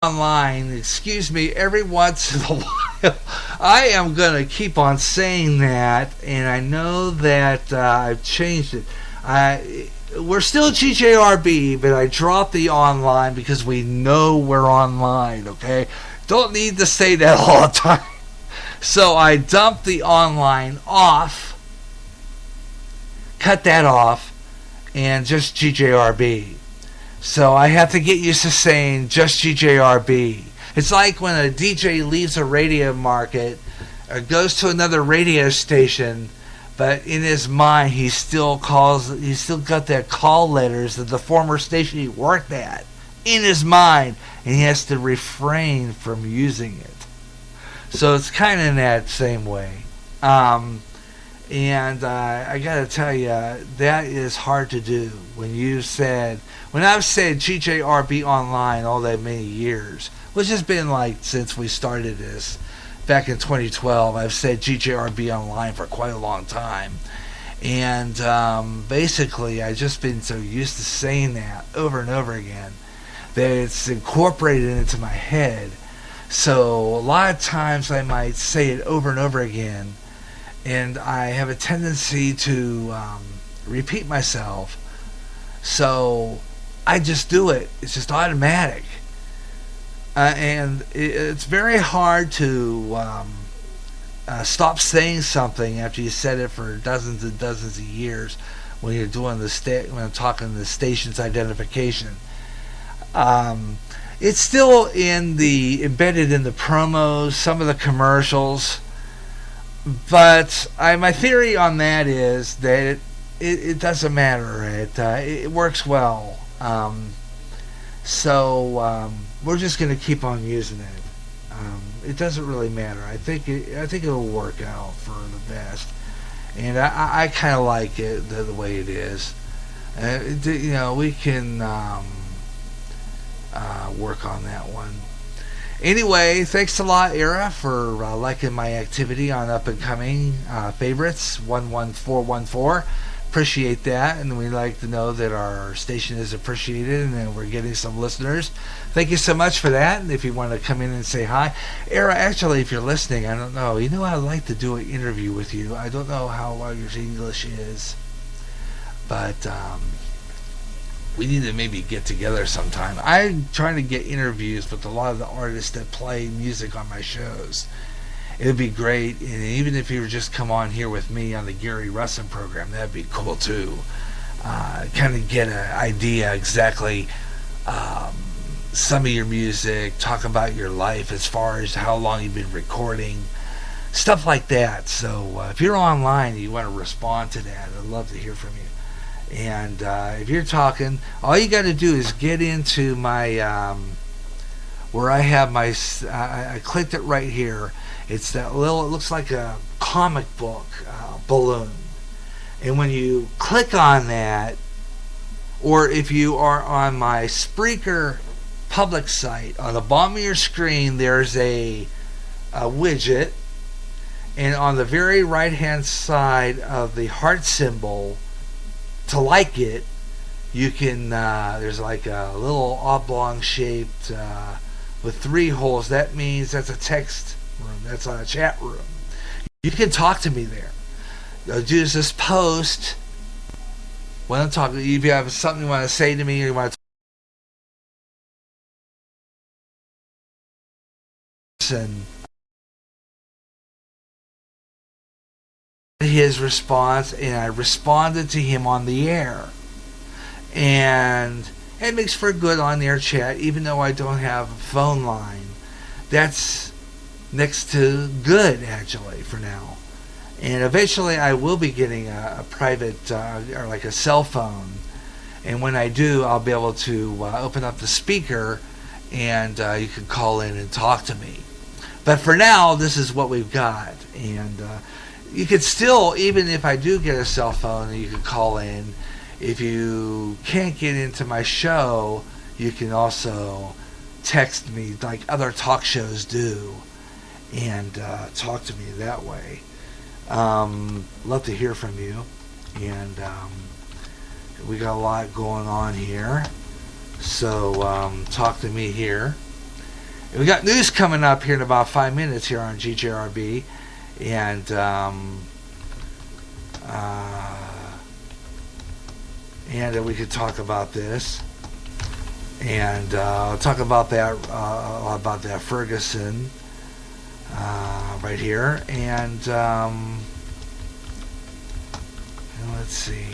online, excuse me, every once in a while. I am going to keep on saying that, and I know that I've changed it. We're still GJRB, but I dropped the online because we know we're online, okay? Don't need to say that all the time. So I dumped the online off, cut that off, and just GJRB. So I have to get used to saying just GJRB. It's like when a DJ leaves a radio market or goes to another radio station, but in his mind he's still got that call letters of the former station he worked at in his mind, and he has to refrain from using it. So it's kind of in that same way. And I got to tell you, that is hard to do. When I've said GJRB online all that many years, which has been like since we started this back in 2012, I've said GJRB online for quite a long time. And basically, I've just been so used to saying that over and over again that it's incorporated into my head. So a lot of times I might say it over and over again, and I have a tendency to repeat myself. So I just do it. It's just automatic. And it's very hard to stop saying something after you said it for dozens and dozens of years when you're doing when I'm talking the station's identification. It's still embedded in the promos, some of the commercials. But my theory on that is that it doesn't matter. It works well. So we're just going to keep on using it. It doesn't really matter. I think it'll work out for the best. And I kind of like it the way it is. We can work on that one. Anyway, thanks a lot, Era, for liking my activity on Up and Coming Favorites 11414. Appreciate that, and we'd like to know that our station is appreciated and that we're getting some listeners. Thank you so much for that. And if you want to come in and say hi, Era, actually, if you're listening, I don't know. I'd like to do an interview with you. I don't know how well your English is, but we need to maybe get together sometime. I'm trying to get interviews with a lot of the artists that play music on my shows. It would be great, and even if you would just come on here with me on the Gary Russen program, that'd be cool too. Kind of get an idea exactly some of your music, talk about your life as far as how long you've been recording, stuff like that. So if you're online and you want to respond to that, I'd love to hear from you. And if you're talking, all you got to do is get into my where I have my I clicked it right here. It's that little, it looks like a comic book balloon. And when you click on that, or if you are on my Spreaker public site, on the bottom of your screen there's a widget, and on the very right hand side of the heart symbol, to like it, you can there's like a little oblong shaped with 3 holes. That means that's a text room, that's a chat room. You can talk to me there. Just post when I'm talking. If you have something you want to say to me, or you want to listen, his response, and I responded to him on the air, and it makes for a good on-air chat. Even though I don't have a phone line, that's next to good actually for now. And eventually I will be getting a private or like a cell phone, and when I do, I'll be able to open up the speaker, and you can call in and talk to me. But for now, this is what we've got. And you could still, even if I do get a cell phone, you can call in. If you can't get into my show, you can also text me like other talk shows do, and talk to me that way. Love to hear from you, and we got a lot going on here, so talk to me here, We got news coming up here in about 5 minutes here on GJRB, and we could talk about this, and talk about that Ferguson right here, and let's see.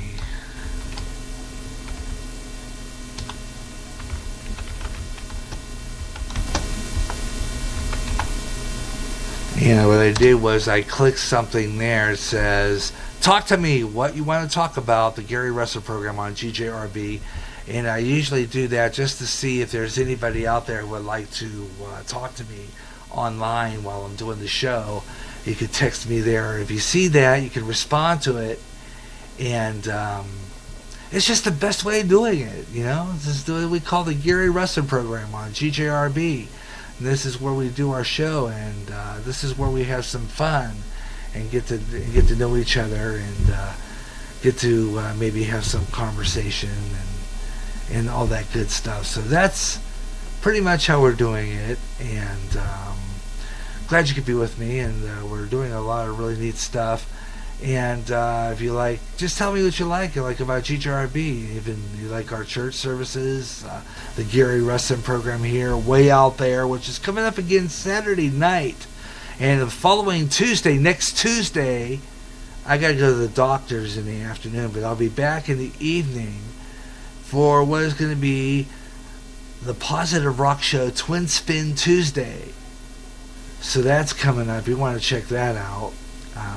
What I did was I clicked something there. It says, talk to me, what you want to talk about, the Gary Russen Program on GJRB. And I usually do that just to see if there's anybody out there who would like to talk to me online while I'm doing the show. You could text me there. If you see that, you can respond to it. And it's just the best way of doing it, This is what we call the Gary Russen Program on GJRB. And this is where we do our show, and this is where we have some fun and get to know each other, and get to maybe have some conversation and all that good stuff. So that's pretty much how we're doing it, and glad you could be with me. And we're doing a lot of really neat stuff. And if you like, just tell me what you like about GJRB. Even you like our church services, the Gary Russen Program here, way out there, which is coming up again Saturday night. And the following Tuesday, next Tuesday, I got to go to the doctor's in the afternoon, but I'll be back in the evening for what is going to be the Positive Rock Show Twin Spin Tuesday. So that's coming up. You want to check that out.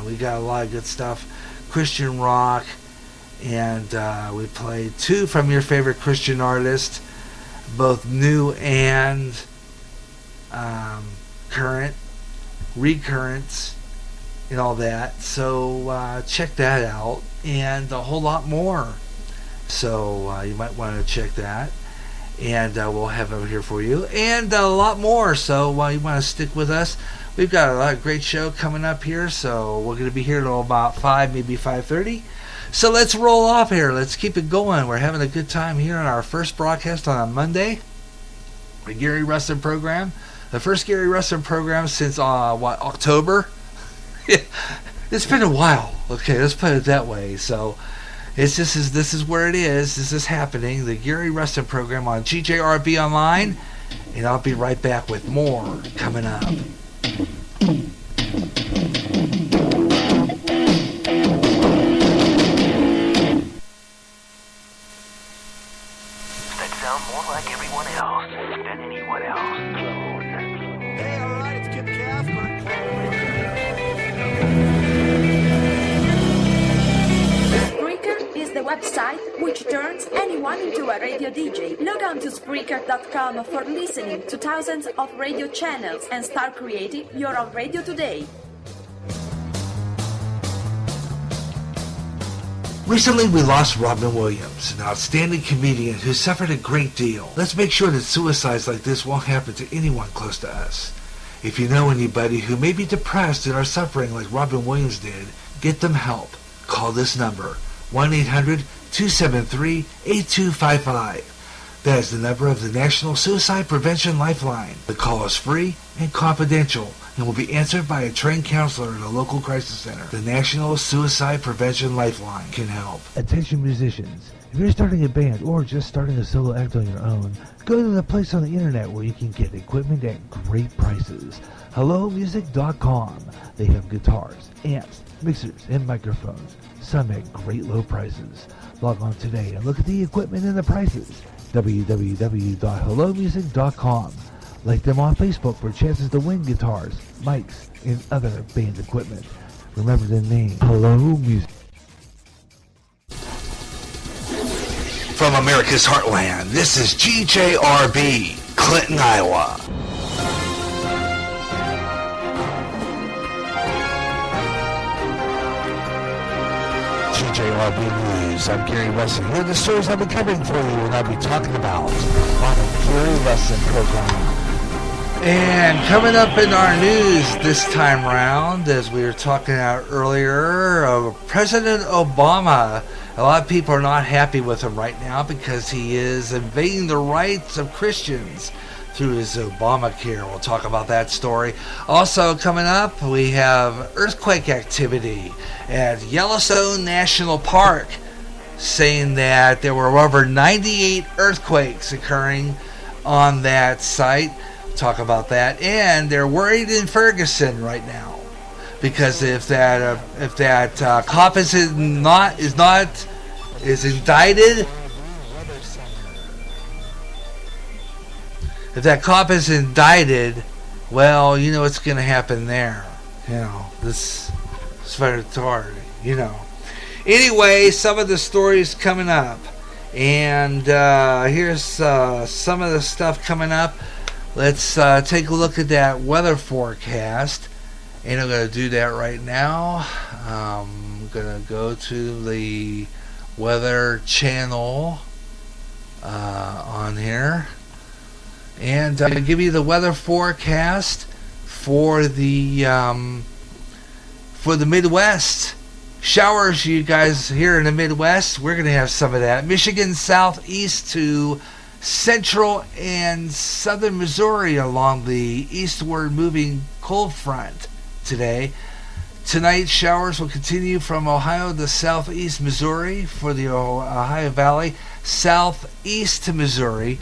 We got a lot of good stuff, Christian rock, and we played two from your favorite Christian artists, both new and current, recurrents, and all that. So check that out, and a whole lot more. So you might want to check that, and we'll have it over here for you, and a lot more. So you want to stick with us. We've got a lot of great show coming up here, so we're going to be here till about 5, maybe 5:30. So let's roll off here. Let's keep it going. We're having a good time here on our first broadcast on a Monday. The Gary Russen Program. The first Gary Russen Program since, October? It's been a while. Okay, let's put it that way. So this is where it is. This is happening. The Gary Russen Program on GJRB Online. And I'll be right back with more coming up. That sound more like everyone else than anyone else. Hey, alright, it's Kip Casper. Spreaker is the website which turns anyone into a radio DJ. Log on to Spreaker.com for listening to thousands of radio channels and start creating your own radio today. Recently, we lost Robin Williams, an outstanding comedian who suffered a great deal. Let's make sure that suicides like this won't happen to anyone close to us. If you know anybody who may be depressed and are suffering like Robin Williams did, get them help. Call this number, 1-800-273-8255. That is the number of the National Suicide Prevention Lifeline. The call is free and confidential and will be answered by a trained counselor at a local crisis center. The National Suicide Prevention Lifeline can help. Attention musicians. If you're starting a band or just starting a solo act on your own, go to the place on the internet where you can get equipment at great prices. HelloMusic.com. They have guitars, amps, mixers, and microphones. Some at great low prices. Log on today and look at the equipment and the prices. www.hellomusic.com. Like them on Facebook for chances to win guitars, mics, and other band equipment. Remember the name, Hello Music. From America's Heartland, this is GJRB, Clinton, Iowa. GJRB News. I'm Gary Russen. Here are the stories I'll be covering for you and I'll be talking about on the Gary Russen Program. And coming up in our news this time round, as we were talking about earlier, President Obama. A lot of people are not happy with him right now because he is invading the rights of Christians through his Obamacare. We'll talk about that story. Also coming up, we have earthquake activity at Yellowstone National Park, saying that there were over 98 earthquakes occurring on that site. We'll talk about that. And they're worried in Ferguson right now, because if that cop is indicted, if that cop is indicted, well, you know what's going to happen there. You know, this is very hard, you know. Anyway, some of the stories coming up. And here's some of the stuff coming up. Let's take a look at that weather forecast. And I'm going to do that right now. I'm going to go to the Weather Channel on here. And I'll give you the weather forecast for the Midwest. Showers, you guys, here in the Midwest. We're going to have some of that. Michigan southeast to central and southern Missouri along the eastward moving cold front today. Tonight, showers will continue from Ohio to southeast Missouri for the Ohio Valley, southeast to Missouri.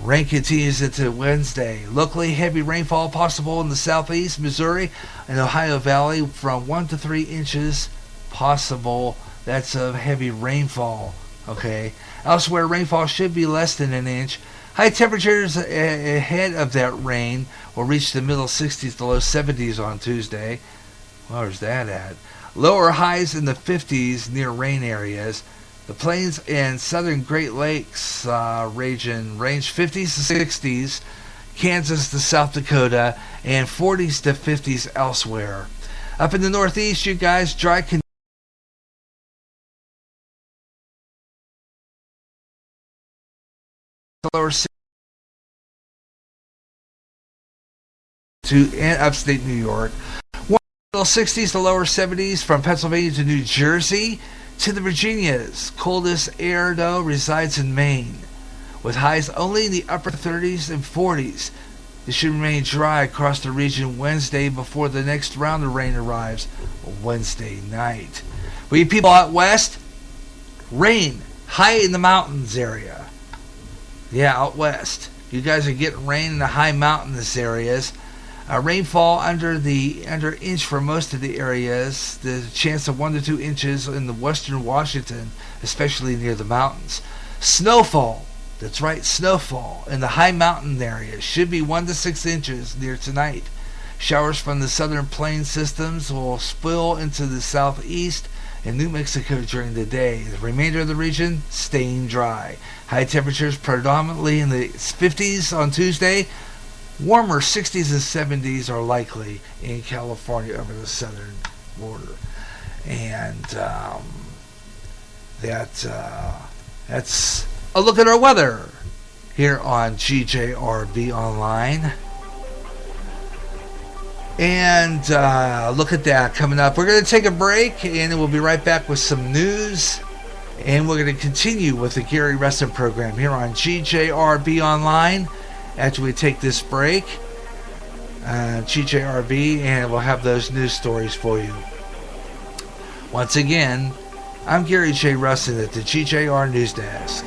Rain continues into Wednesday. Locally, heavy rainfall possible in the southeast Missouri and Ohio Valley from 1 to 3 inches possible. That's of heavy rainfall. Okay. Elsewhere, rainfall should be less than an inch. High temperatures ahead of that rain will reach the middle 60s to low 70s on Tuesday. Where's that at? Lower highs in the 50s near rain areas. The plains and southern Great Lakes region range 50s to 60s, Kansas to South Dakota, and 40s to 50s elsewhere. Up in the Northeast, you guys, dry conditions. Lower to and upstate New York. Middle 60s to lower 70s from Pennsylvania to New Jersey to the Virginias. Coldest air, though, resides in Maine, with highs only in the upper 30s and 40s. It should remain dry across the region Wednesday before the next round of rain arrives Wednesday night. For you people out west, rain high in the mountains area. Yeah, out west. You guys are getting rain in the high mountainous areas. Rainfall under inch for most of the areas. The chance of 1 to 2 inches in the western Washington, especially near the mountains. Snowfall, that's right, snowfall in the high mountain areas should be 1 to 6 inches near tonight. Showers from the southern plain systems will spill into the southeast and New Mexico during the day. The remainder of the region staying dry. High temperatures predominantly in the 50s on Tuesday. Warmer 60s and 70s are likely in California over the southern border. And that's a look at our weather here on GJRB Online. And look at that coming up. We're going to take a break, and we'll be right back with some news. And we're going to continue with the Gary Russen Program here on GJRB Online after we take this break. GJRB, and we'll have those news stories for you. Once again, I'm Gary J. Russen at the GJR News Desk.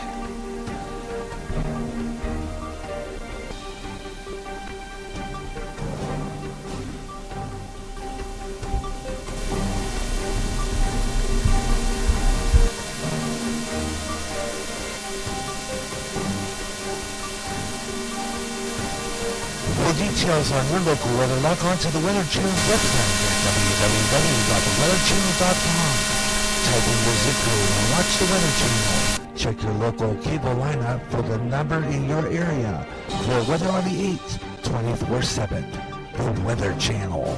Details on your local weather, log on to the Weather Channel's website at www.theweatherchannel.com. Type in your zip code and watch the Weather Channel. Check your local cable lineup for the number in your area. For weather on the 8th, 24/7. The Weather Channel.